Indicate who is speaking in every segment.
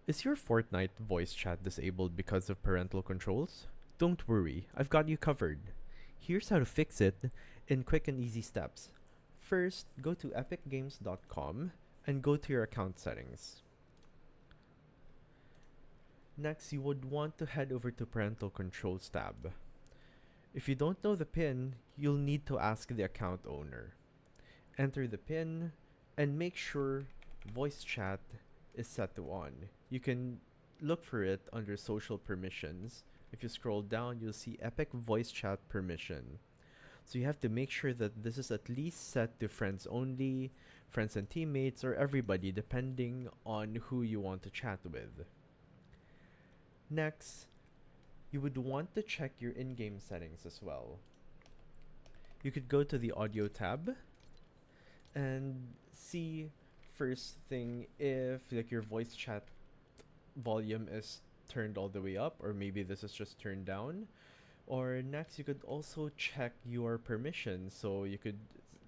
Speaker 1: Is your Fortnite voice chat disabled because of parental controls? Don't worry, I've got you covered. Here's how to fix it in quick and easy steps. First, go to epicgames.com and go to your account settings. Next, you would want to head over to Parental Controls tab. If you don't know the PIN, you'll need to ask the account owner. Enter the PIN and make sure voice chat is set to on. You can look for it under social permissions. If you scroll down, you'll see Epic Voice Chat Permission. So you have to make sure that this is at least set to friends only, friends and teammates, or everybody, depending on who you want to chat with. Next, you would want to check your in-game settings as well. You could go to the audio tab and see first thing if like your voice chat volume is turned all the way up, or maybe this is just turned down. Or next, you could also check your permissions. So you could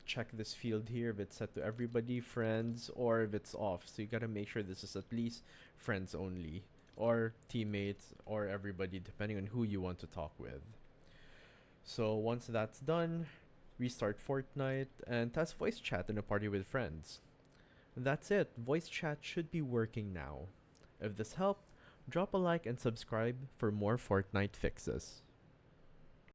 Speaker 1: check this field here if it's set to everybody, friends, or if it's off. So you gotta make sure this is at least friends only, or teammates, or everybody, depending on who you want to talk with. So once that's done, restart Fortnite and test voice chat in a party with friends. That's it, voice chat should be working now. If this helped, drop a like and subscribe for more Fortnite fixes.